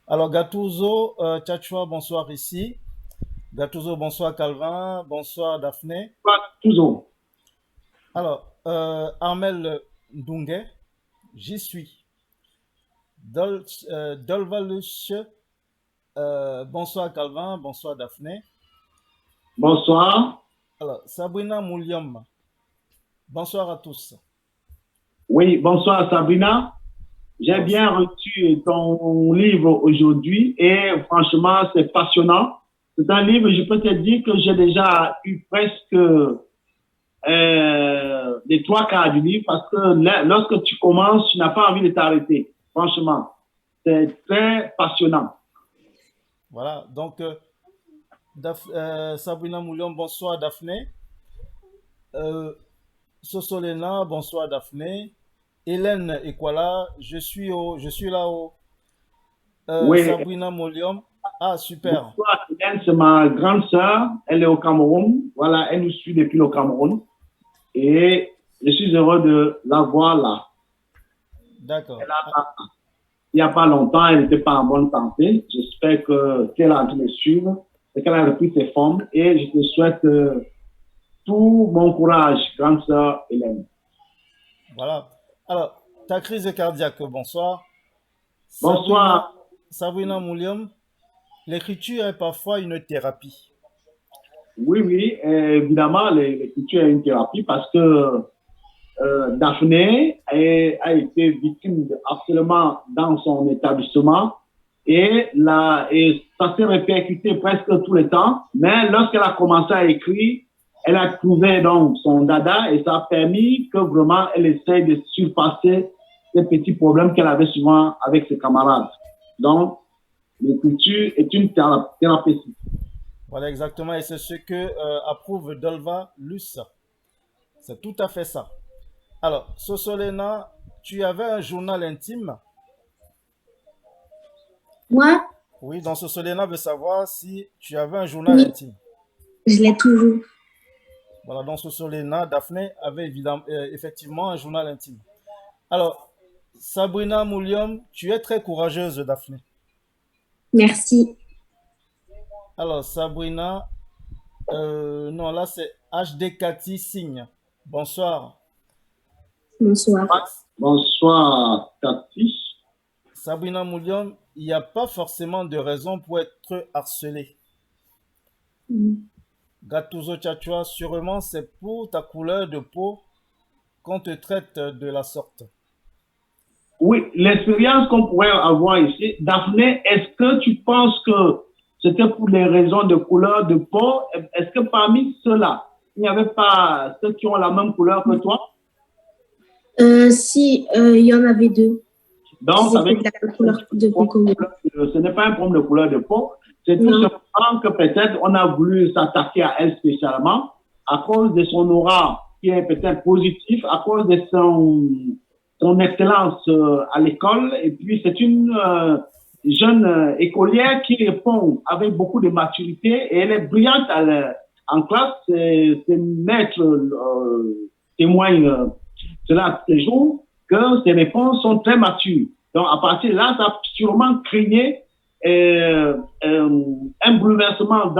Alors, Gattuso, Tchachua, bonsoir ici. Gattuso, bonsoir Calvin, bonsoir Daphné. Bonsoir Gattuso. Alors, Armel Ndungue, j'y suis. Dolvalus, bonsoir Calvin, bonsoir Daphné. Bonsoir. Alors, Sabrina Mouliam, bonsoir à tous. Oui, bonsoir Sabrina. J'ai bien reçu ton livre aujourd'hui et franchement, c'est passionnant. C'est un livre, je peux te dire que j'ai déjà eu presque les 3/4 du livre parce que lorsque tu commences, tu n'as pas envie de t'arrêter. Franchement, c'est très passionnant. Voilà, donc Sabrina Moulion, bonsoir Daphné. Sosolena, bonsoir Daphné. Hélène Ekwala, je suis là-haut. Oui. Sabrina Moulion, ah super. Bonsoir Hélène, c'est ma grande sœur, elle est au Cameroun. Voilà, elle nous suit depuis le Cameroun. Et je suis heureux de la voir là. D'accord. Il n'y a pas longtemps, elle n'était pas en bonne santé. J'espère qu'elle a en train de suivre et qu'elle a repris ses formes. Et je te souhaite tout mon courage, grande sœur Hélène. Voilà. Alors, ta crise cardiaque, bonsoir. Bonsoir. Sabrina Moulium, l'écriture est parfois une thérapie. Oui, évidemment, l'écriture est une thérapie parce que Daphné a été victime de harcèlement dans son établissement et ça s'est répercuté presque tout le temps. Mais lorsqu'elle a commencé à écrire, elle a trouvé donc son dada et ça a permis que vraiment elle essaye de surpasser ces petits problèmes qu'elle avait souvent avec ses camarades. Donc, l'écriture est une thérapie. Voilà, exactement. Et c'est ce que approuve Dolva Luce. C'est tout à fait ça. Alors, Sosolena, tu avais un journal intime? Moi? Oui, donc Sosolena veut savoir si tu avais un journal intime. Je l'ai toujours. Voilà, donc Sosolena, Daphné avait effectivement un journal intime. Alors, Sabrina Moulium, tu es très courageuse, Daphné. Merci. Alors, Sabrina, non, là c'est HD Cathy Signe. Bonsoir. Bonsoir. Bonsoir, Cathy. Sabrina Moulium, il n'y a pas forcément de raison pour être harcelé. Gattuso Tchatchoua, sûrement c'est pour ta couleur de peau qu'on te traite de la sorte. Oui, l'expérience qu'on pourrait avoir ici, Daphné, est-ce que tu penses que c'était pour les raisons de couleur de peau? Est-ce que parmi ceux-là, il n'y avait pas ceux qui ont la même couleur que toi? Si, il y en avait deux. Donc, avec la couleur de peau. Ce n'est pas un problème de couleur de peau. C'est tout simplement que peut-être on a voulu s'attaquer à elle spécialement à cause de son aura qui est peut-être positif, à cause de son excellence à l'école. Et puis, c'est une jeune écolière qui répond avec beaucoup de maturité et elle est brillante en classe. Ses maîtres témoignent cela tous les jours, que ses réponses sont très matures. Donc, à partir de là, ça a sûrement créé un bouleversement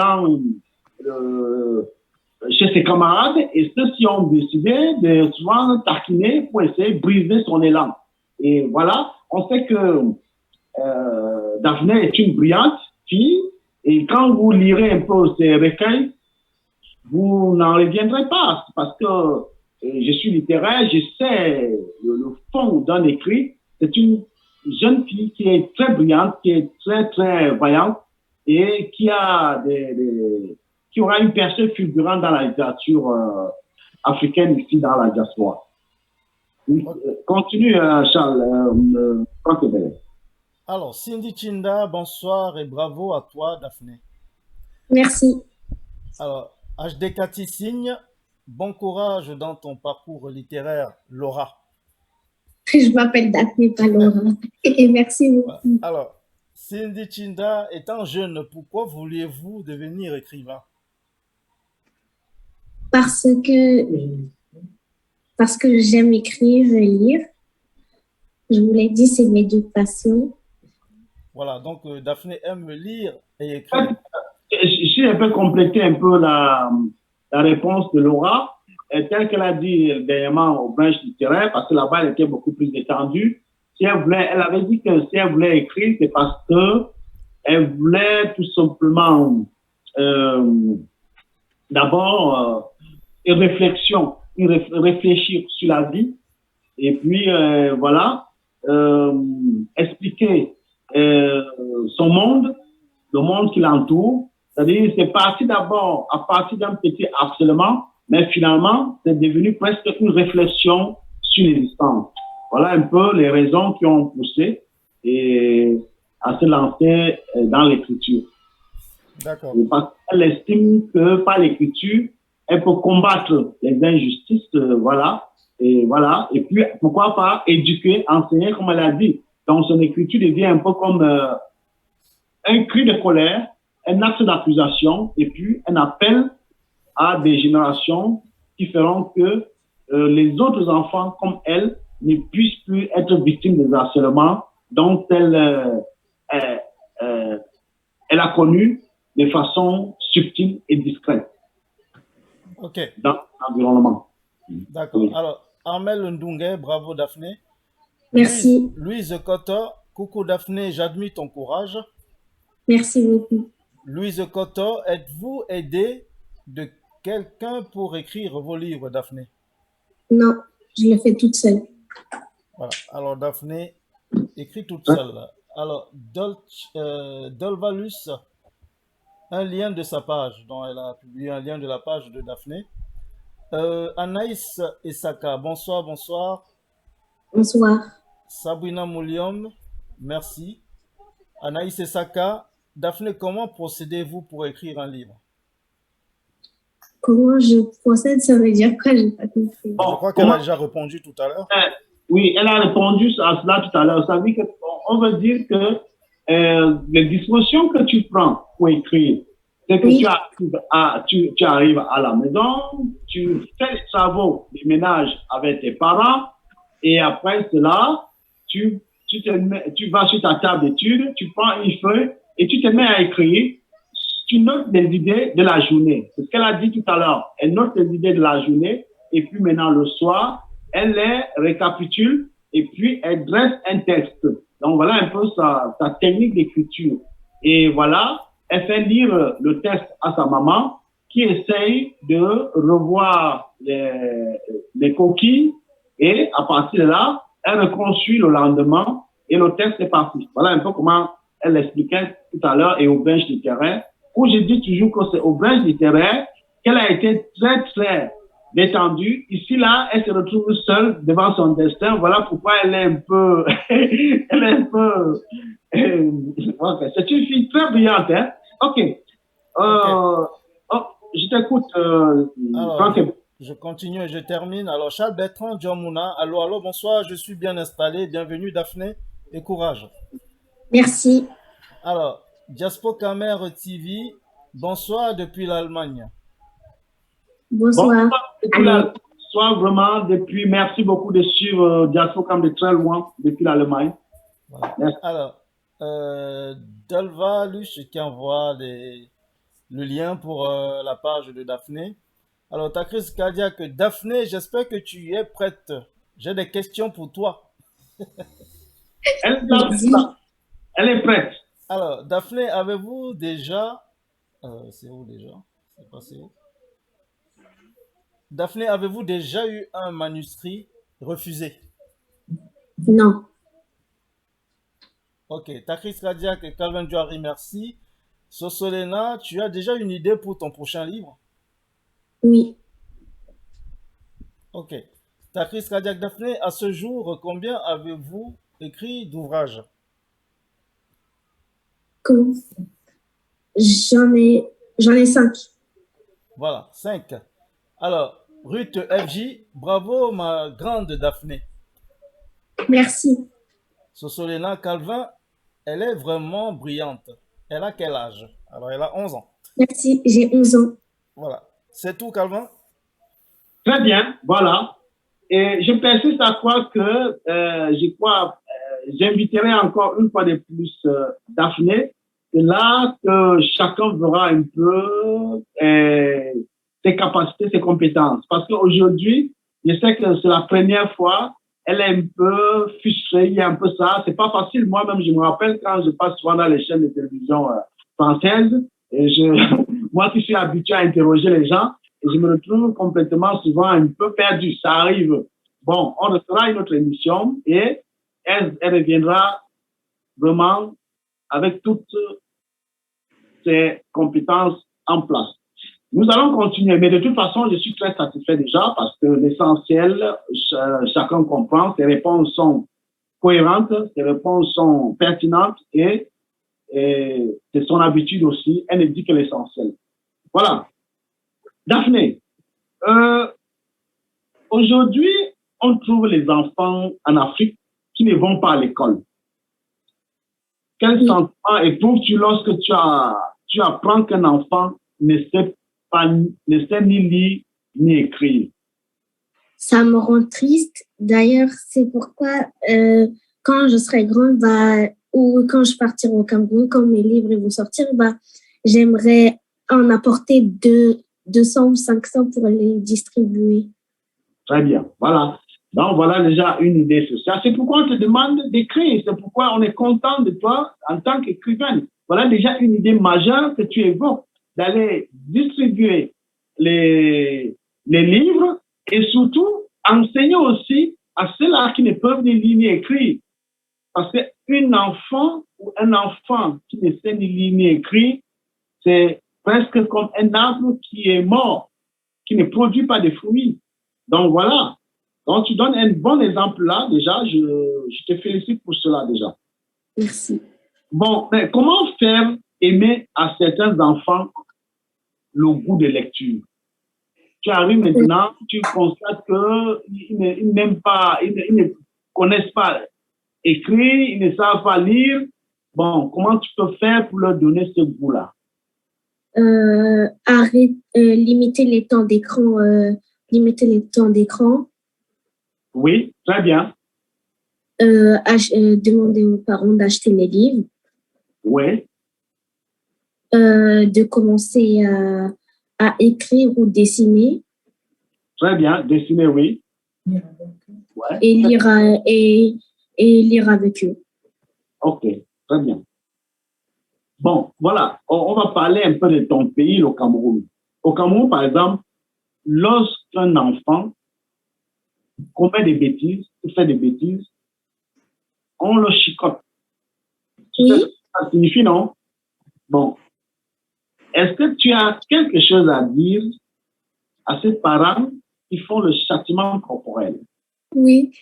chez ses camarades et ceux-ci ont décidé de souvent taquiner pour essayer de briser son élan. Et voilà, on sait que Daphné est une brillante fille et quand vous lirez un peu ses recueils, vous n'en reviendrez pas parce que je suis littéraire, je sais le fond d'un écrit. C'est une jeune fille qui est très brillante, qui est très, très vaillante et qui aura une percée fulgurante dans la littérature africaine ici dans la diaspora. Continue, Charles. Alors, Cindy Chinda, bonsoir et bravo à toi, Daphné. Merci. Alors, HD Cathy Signe, bon courage dans ton parcours littéraire, Laura. Je m'appelle Daphné, pas Laura. Et merci beaucoup. Alors, Cindy Chinda, étant jeune, pourquoi vouliez-vous devenir écrivain? Parce que j'aime écrire et lire. Je vous l'ai dit, c'est mes deux passions. Voilà, donc Daphné aime lire et écrire. Si je peux compléter un peu la réponse de Laura, telle qu'elle a dit dernièrement aux branches littéraires, parce que là-bas, elle était beaucoup plus détendue. Si elle avait dit que si elle voulait écrire, c'est parce que elle voulait tout simplement d'abord une réflexion, réfléchir sur la vie, et puis voilà, expliquer son monde, le monde qui l'entoure. C'est-à-dire, c'est parti d'abord à partir d'un petit harcèlement, mais finalement, c'est devenu presque une réflexion sur l'existence. Voilà un peu les raisons qui ont poussé à se lancer dans l'écriture. D'accord. Parce qu'elle estime que par l'écriture, elle peut combattre les injustices, voilà. Et puis, pourquoi pas éduquer, enseigner, comme elle a dit. Donc, son écriture devient un peu comme un cri de colère, un acte d'accusation, et puis un appel à des générations qui feront que les autres enfants, comme elle, ne puissent plus être victimes des harcèlements dont elle a connu de façon subtile et discrète dans l'environnement. D'accord. Oui. Alors, Armel Ndungue, bravo Daphné. Merci. Louise Koto, coucou Daphné, j'admire ton courage. Merci beaucoup. Louise Koto, êtes-vous aidée de quelqu'un pour écrire vos livres, Daphné? Non, je le fais toute seule. Voilà. Alors, Daphné écrit toute seule. Alors, Dolvalus, un lien de sa page, dont elle a publié un lien de la page de Daphné. Anaïs Esaka, bonsoir, bonsoir. Bonsoir. Sabrina Moulium, merci. Anaïs Esaka, Daphné, comment procédez-vous pour écrire un livre? Comment je procède, ça veut dire quoi? J'ai pas compris. Bon, je crois qu'elle a déjà répondu tout à l'heure. Oui, elle a répondu à cela tout à l'heure. Ça veut dire qu'on veut dire que les dispositions que tu prends pour écrire, c'est que oui, tu arrives à la maison, tu fais les travaux du ménage avec tes parents, et après cela, tu vas sur ta table d'études, tu prends une feuille et tu te mets à écrire. Tu notes des idées de la journée. C'est ce qu'elle a dit tout à l'heure. Elle note des idées de la journée, et puis maintenant le soir, elle les récapitule et puis elle dresse un texte. Donc voilà un peu sa technique d'écriture. Et voilà, elle fait lire le texte à sa maman qui essaye de revoir les coquilles, et à partir de là, elle reconstruit le lendemain et le texte est parti. Voilà un peu comment elle l'expliquait tout à l'heure, et au bench littéraire, où je dis toujours que c'est au bench littéraire qu'elle a été très très détendue. Ici, là, elle se retrouve seule devant son destin. Voilà pourquoi elle est un peu... elle est un peu... okay. C'est une fille très brillante, hein? OK. Je t'écoute. Je continue et je termine. Alors, Charles Bertrand Djamuna, allô, bonsoir, je suis bien installé. Bienvenue, Daphné, et courage. Merci. Alors, Diaspo Kamer TV, bonsoir depuis l'Allemagne. Bonsoir. Bonsoir vraiment depuis. Merci beaucoup de suivre Diaspo Kamer de très loin depuis l'Allemagne. Voilà. Alors, Dolva Luche qui envoie le lien pour la page de Daphné. Alors, ta crise cardiaque, Daphné, j'espère que tu es prête. J'ai des questions pour toi. Elle est prête. Alors, Daphné, avez-vous déjà... c'est où déjà? C'est passé où? Daphné, avez-vous déjà eu un manuscrit refusé? Non. Ok. Ta crise cardiaque, Calvin Joari, merci. Sosolena, tu as déjà une idée pour ton prochain livre? Oui. Ok. Ta crise cardiaque, Daphné, à ce jour, combien avez-vous écrit d'ouvrages? J'en ai 5. Voilà, 5. Alors, Ruth FJ, bravo ma grande Daphné. Merci. Sosolena Calvin, elle est vraiment brillante. Elle a quel âge? Alors, elle a 11 ans. Merci, j'ai 11 ans. Voilà. C'est tout, Calvin? Très bien, voilà. Et je persiste à croire que, j'inviterai encore une fois de plus Daphné c'est là que chacun verra un peu ses capacités, ses compétences. Parce qu'aujourd'hui, je sais que c'est la première fois, elle est un peu frustrée, il y a un peu ça. C'est pas facile. Moi-même, je me rappelle quand je passe souvent dans les chaînes de télévision françaises, et moi qui suis habitué à interroger les gens, et je me retrouve complètement souvent un peu perdu. Ça arrive. Bon, on restera une autre émission et elle reviendra vraiment avec toutes ses compétences en place. Nous allons continuer, mais de toute façon, je suis très satisfait déjà parce que l'essentiel, chacun comprend, ses réponses sont cohérentes, ses réponses sont pertinentes et c'est son habitude aussi, elle ne dit que l'essentiel. Voilà. Daphné, aujourd'hui, on trouve les enfants en Afrique qui ne vont pas à l'école. Quel sentiment éprouves-tu lorsque tu apprends qu'un enfant ne sait ni lire ni écrire? Ça me rend triste. D'ailleurs, c'est pourquoi quand je serai grande, ou quand je partirai au Cameroun, quand mes livres vont sortir, j'aimerais en apporter 200 ou 500 pour les distribuer. Très bien, voilà. Donc, voilà déjà une idée sur ça. C'est pourquoi on te demande d'écrire. C'est pourquoi on est content de toi en tant qu'écrivaine. Voilà déjà une idée majeure que tu évoques, d'aller distribuer les livres et surtout enseigner aussi à ceux-là qui ne peuvent ni lire ni écrire. Parce qu'un enfant ou un enfant qui ne sait ni lire ni écrire, c'est presque comme un arbre qui est mort, qui ne produit pas de fruits. Donc voilà. Donc tu donnes un bon exemple là, déjà, je te félicite pour cela déjà. Merci. Bon, mais comment faire aimer à certains enfants le goût de lecture? Tu arrives maintenant, tu constates qu'ils n'aiment pas, ils ne connaissent pas écrire, ils ne savent pas lire. Bon, comment tu peux faire pour leur donner ce goût-là? Limiter les temps d'écran. Oui, très bien. Demander aux parents d'acheter les livres. Oui. De commencer à écrire ou dessiner. Très bien, dessiner, oui. Ouais. Et lire avec eux. Ok, très bien. Bon, voilà, on va parler un peu de ton pays, le Cameroun. Au Cameroun, par exemple, lorsqu'un enfant commet des bêtises, fait des bêtises, on le chicote. Oui. Ça signifie, non? Bon. Est-ce que tu as quelque chose à dire à ces parents qui font le châtiment corporel? Oui.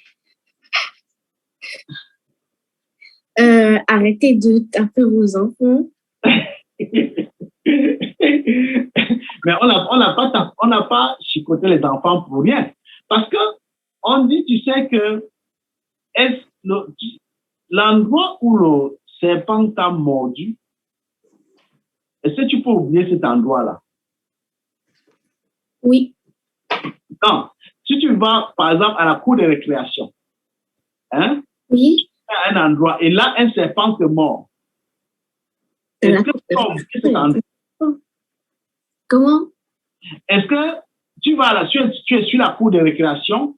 Arrêtez de taper vos enfants. Mais on n'a pas chicoté les enfants pour rien. Parce que on dit, tu sais que l'endroit où le serpent t'a mordu, est-ce que tu peux oublier cet endroit-là? Oui. Non. Si tu vas, par exemple, à la cour de récréation, hein? Oui. Tu vas à un endroit et là, un serpent te mord. Est-ce que tu peux oublier cet endroit? Comment? Est-ce que tu vas là, tu es sur la cour de récréation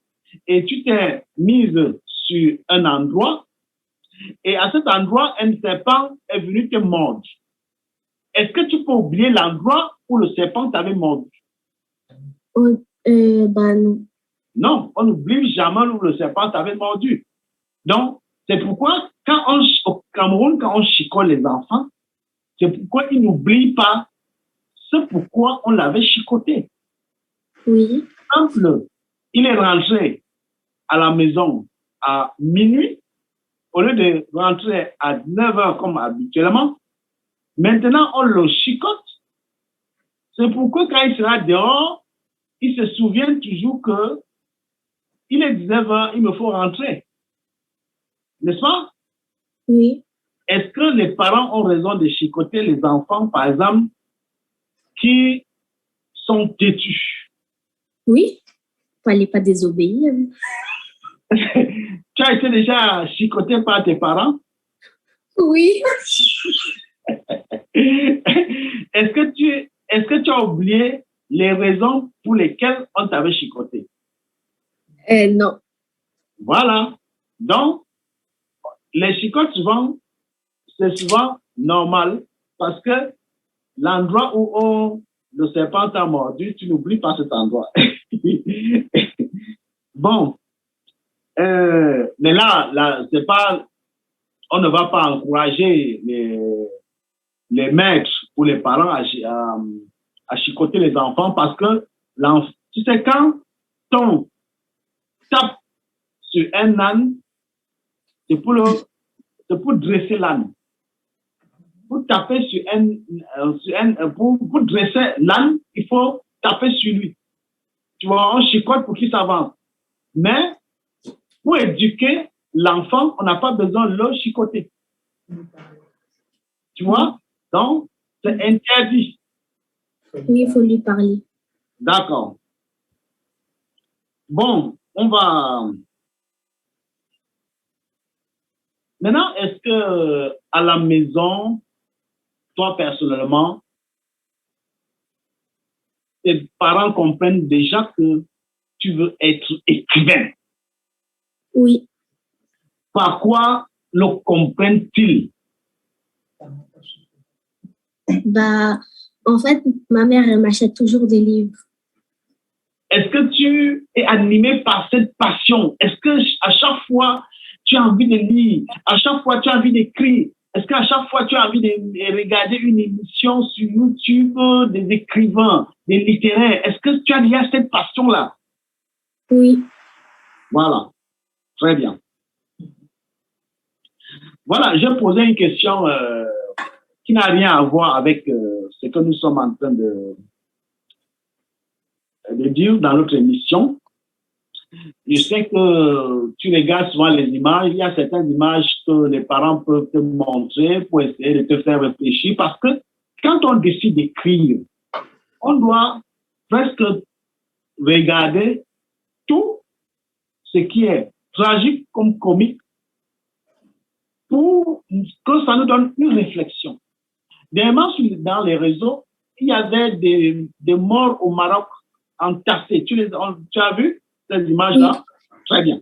et tu t'es mise sur un endroit et à cet endroit, un serpent est venu te mordre. Est-ce que tu peux oublier l'endroit où le serpent t'avait mordu? Non. Non, on n'oublie jamais où le serpent t'avait mordu. Donc, c'est pourquoi au Cameroun, quand on chicote les enfants, c'est pourquoi ils n'oublient pas ce pourquoi on l'avait chicoté. Oui. Par exemple, il est rentré à la maison à minuit, au lieu de rentrer à 9h comme habituellement. Maintenant, on le chicote. C'est pourquoi quand il sera dehors, il se souvient toujours que il est 19h, il me faut rentrer. N'est-ce pas? Oui. Est-ce que les parents ont raison de chicoter les enfants, par exemple, qui sont têtus? Oui. Fallait pas désobéir. Tu as été déjà chicoté par tes parents? Oui. Est-ce que tu as oublié les raisons pour lesquelles on t'avait chicoté? Non. Voilà. Donc, les chicotes, souvent, c'est souvent normal parce que l'endroit où le serpent t'a mordu, tu n'oublies pas cet endroit. Bon, mais là c'est pas, on ne va pas encourager les maîtres ou les parents à chicoter les enfants parce que tu sais, quand on tape sur un âne, c'est pour dresser l'âne. Pour taper pour dresser l'âne, il faut taper sur lui. Tu vois, on chicote pour qu'il s'avance. Mais pour éduquer l'enfant, on n'a pas besoin de le chicoter. Tu vois? Donc, c'est interdit. Oui, il faut lui parler. D'accord. Bon, on va... Maintenant, est-ce que à la maison, toi personnellement, tes parents comprennent déjà que tu veux être écrivain? Oui. Par quoi le comprennent-ils? Bah, en fait, ma mère, elle m'achète toujours des livres. Est-ce que tu es animé par cette passion? Est-ce que à chaque fois, tu as envie de lire? À chaque fois, tu as envie d'écrire? Est-ce qu'à chaque fois, tu as envie de regarder une émission sur YouTube des écrivains, des littéraires? Est-ce que tu as déjà cette passion-là? Oui. Voilà. Très bien. Voilà, j'ai posé une question qui n'a rien à voir avec ce que nous sommes en train de dire dans notre émission. Je sais que tu regardes souvent les images. Il y a certaines images que les parents peuvent te montrer pour essayer de te faire réfléchir parce que quand on décide d'écrire, on doit presque regarder tout ce qui est tragique comme comique pour que ça nous donne une réflexion. Dernièrement, dans les réseaux, il y avait des morts au Maroc entassés. Tu as vu ces images-là? Oui. Très bien.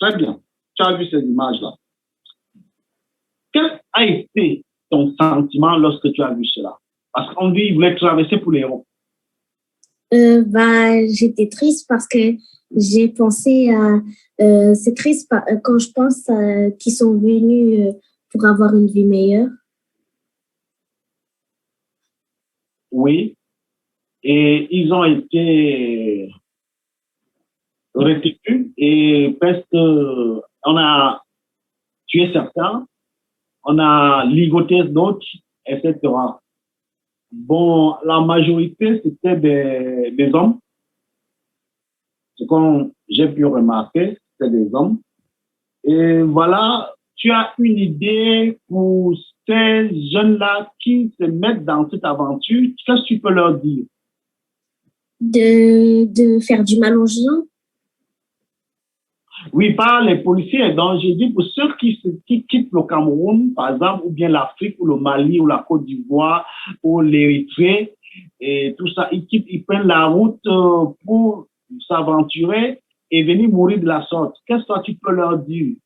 Très bien. Tu as vu ces images-là. Quel a été ton sentiment lorsque tu as vu cela? Parce qu'on dit qu'il voulait traverser pour les héros. J'étais triste parce que j'ai pensé à... c'est triste quand je pense qu'ils sont venus pour avoir une vie meilleure. Oui. Et ils ont été retenus et presque on a tué certains, on a ligoté d'autres, etc. Bon, la majorité, c'était des hommes. Ce que j'ai pu remarquer, c'est des hommes. Et voilà, tu as une idée pour ces jeunes-là qui se mettent dans cette aventure, qu'est-ce que tu peux leur dire? De faire du mal aux gens? Oui, pas les policiers. Donc, j'ai dit pour ceux qui quittent le Cameroun, par exemple, ou bien l'Afrique, ou le Mali, ou la Côte d'Ivoire, ou l'Érythrée, et tout ça, ils prennent la route pour s'aventurer et venir mourir de la sorte. Qu'est-ce que tu peux leur dire?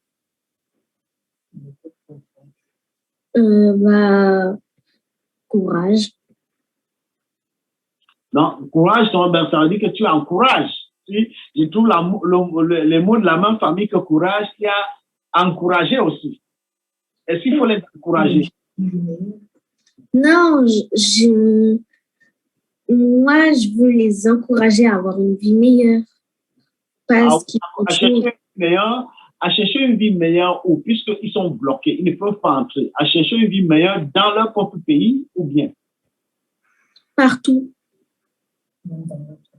Courage. Non, courage, ça veut dire que tu encourages. Je trouve les mots de la même famille que courage, il y a encourager aussi. Est-ce qu'il faut les encourager? Non, moi, je veux les encourager à avoir une vie meilleure. À chercher une vie meilleure ou puisqu'ils sont bloqués, ils ne peuvent pas entrer. À chercher une vie meilleure dans leur propre pays ou bien? Partout.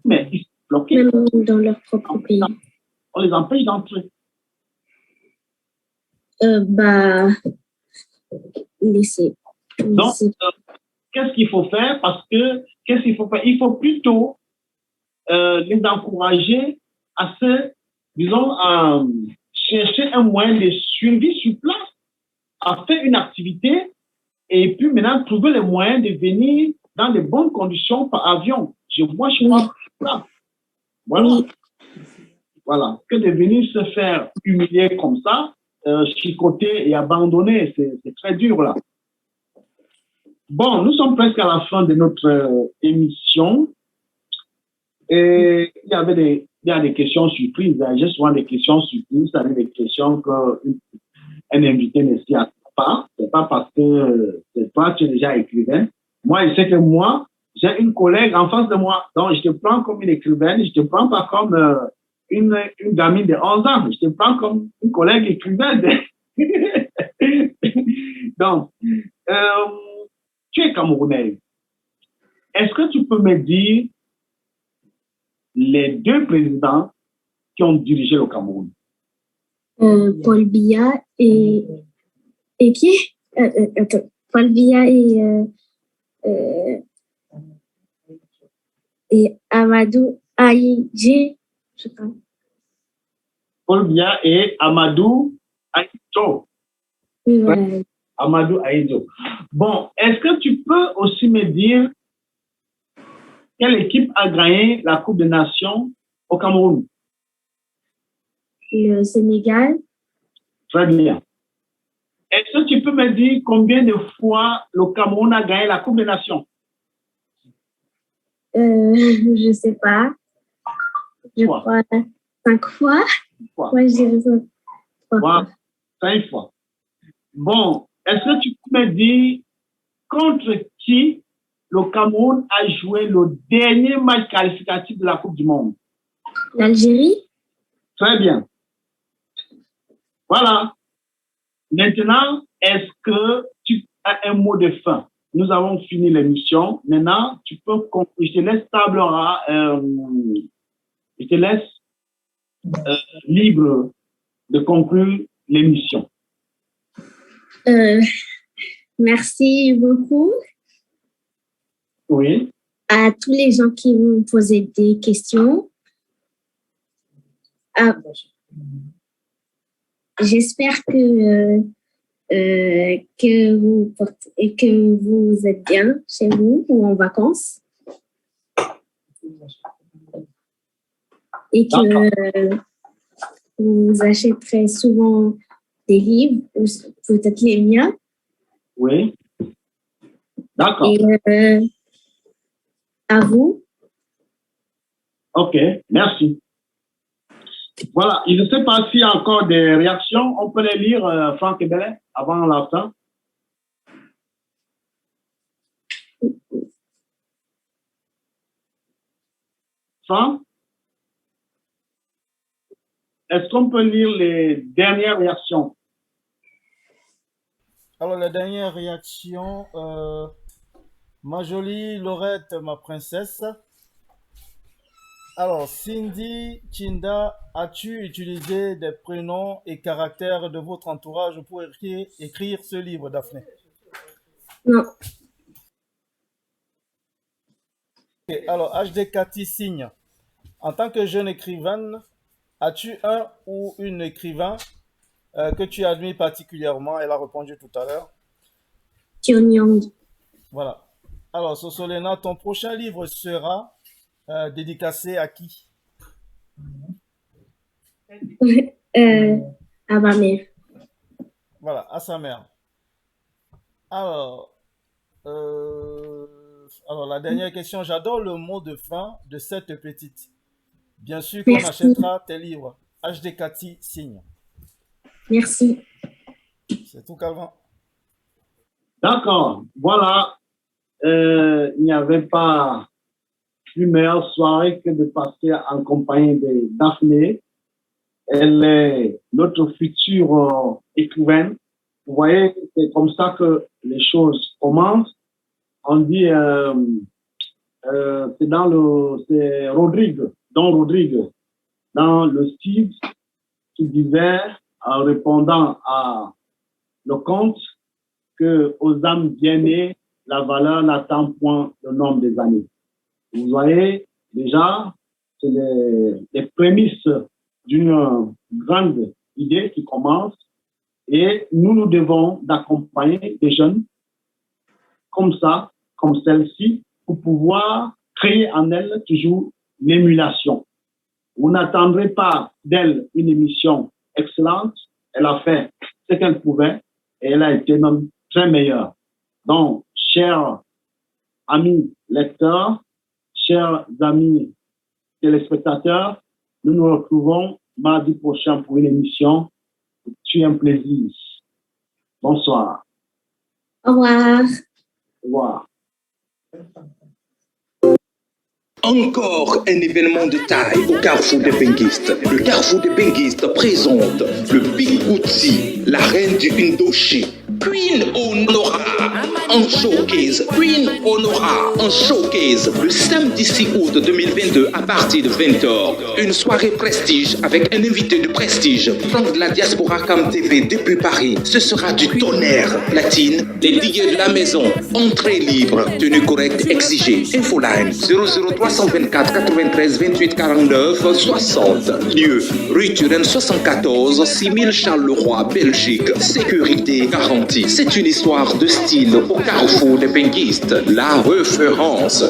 Mais ils sont bloqués. Même dans leur propre pays. On les empêche d'entrer. Laissez. Donc, qu'est-ce qu'il faut faire? Parce que, qu'est-ce qu'il faut faire? Il faut plutôt les encourager à chercher un moyen de suivi sur place, à faire une activité et puis maintenant trouver les moyens de venir dans de bonnes conditions par avion. Je crois ça. Voilà. Oui. Voilà. Que de venir se faire humilier comme ça, chicoter et abandonner, c'est très dur là. Bon, nous sommes presque à la fin de notre émission. Et il y a des questions surprises. J'ai souvent des questions surprises, c'est-à-dire des questions qu'un invité ne s'y attend pas. C'est pas parce que toi, tu es déjà écrivain. Moi, je sais que moi, j'ai une collègue en face de moi. Donc, je te prends comme une écrivaine, je te prends pas comme une gamine de 11 ans. Je te prends comme une collègue écrivaine. Donc, tu es camerounaise. Est-ce que tu peux me dire les deux présidents qui ont dirigé le Cameroun? Paul Biya et qui? Paul Biya et Amadou Ahidjo, je crois. Paul Biya et Amadou Ahidjo. Oui, voilà. Amadou Ahidjo. Bon, est-ce que tu peux aussi me dire quelle équipe a gagné la Coupe des Nations au Cameroun? Le Sénégal. Très bien. Est-ce que tu peux me dire combien de fois le Cameroun a gagné la Coupe des Nations? Je sais pas. Je crois 5 fois. Moi, je dirais ça. 3 fois. 5 fois. Bon, est-ce que tu peux me dire contre qui le Cameroun a joué le dernier match qualificatif de la Coupe du Monde? L'Algérie. Très bien. Voilà. Maintenant, est-ce que tu as un mot de fin? Nous avons fini l'émission. Maintenant, tu peux conclure. Je te laisse je te laisse libre de conclure l'émission. Merci beaucoup. Oui. À tous les gens qui m'ont posé des questions. J'espère que vous êtes bien chez vous ou en vacances. Et que vous achèterez souvent des livres, ou peut-être les miens. Oui. D'accord. Et à vous. OK, merci. Voilà, il ne sait pas s'il y a encore des réactions. On peut les lire, Franck Ebele, avant la fin. Franck, est-ce qu'on peut lire les dernières réactions? Alors, la dernière réaction, ma jolie Laurette, ma princesse. Alors, Cindy Chinda, as-tu utilisé des prénoms et caractères de votre entourage pour écrire ce livre, Daphné? Non. Okay, alors, HD Cathy Signe, en tant que jeune écrivaine, as-tu un ou une écrivain que tu admires particulièrement? Elle a répondu tout à l'heure. Pyongyang. Voilà. Alors, Sosolena, ton prochain livre sera dédicacé à qui? À ma mère. Voilà, à sa mère. Alors, la dernière question. J'adore le mot de fin de cette petite. Bien sûr qu'on achètera tes livres. HD Cathy Signe. Merci. C'est tout, Calvin. D'accord. Voilà. Il n'y avait pas une meilleure soirée que de passer en compagnie de Daphné. Elle est notre future écrivaine. Vous voyez, c'est comme ça que les choses commencent. On dit, c'est Rodrigue, Don Rodrigue, dans le style qui disait, en répondant à le conte, que aux âmes bien-nées, la valeur n'attend point le nombre des années. Vous voyez, déjà, c'est les prémices d'une grande idée qui commence et nous devons d'accompagner les jeunes comme ça, comme celle-ci, pour pouvoir créer en elle toujours l'émulation. Vous n'attendrez pas d'elle une émission excellente. Elle a fait ce qu'elle pouvait et elle a été même très meilleure. Donc, chers amis lecteurs, chers amis téléspectateurs, nous nous retrouvons mardi prochain pour une émission. Tu es un plaisir. Bonsoir. Au revoir. Au revoir. Encore un événement de taille au Carrefour des Benguistes. Le Carrefour des Benguistes présente le Big Booty, la reine du Indochine, Queen Honora en showcase. Queen Honora en showcase le samedi 6 août 2022 à partir de 20h. Une soirée prestige avec un invité de prestige, Franck de la Diaspora Cam TV depuis Paris. Ce sera du tonnerre. Platine, des DJ de la maison, entrée libre, tenue correcte exigée. Infoline 00324 93 28 49 60. Lieu, rue Turenne 74, 6000 Charleroi, Belgique. Sécurité garantie. C'est une histoire de style au Carrefour des Benguistes. La référence.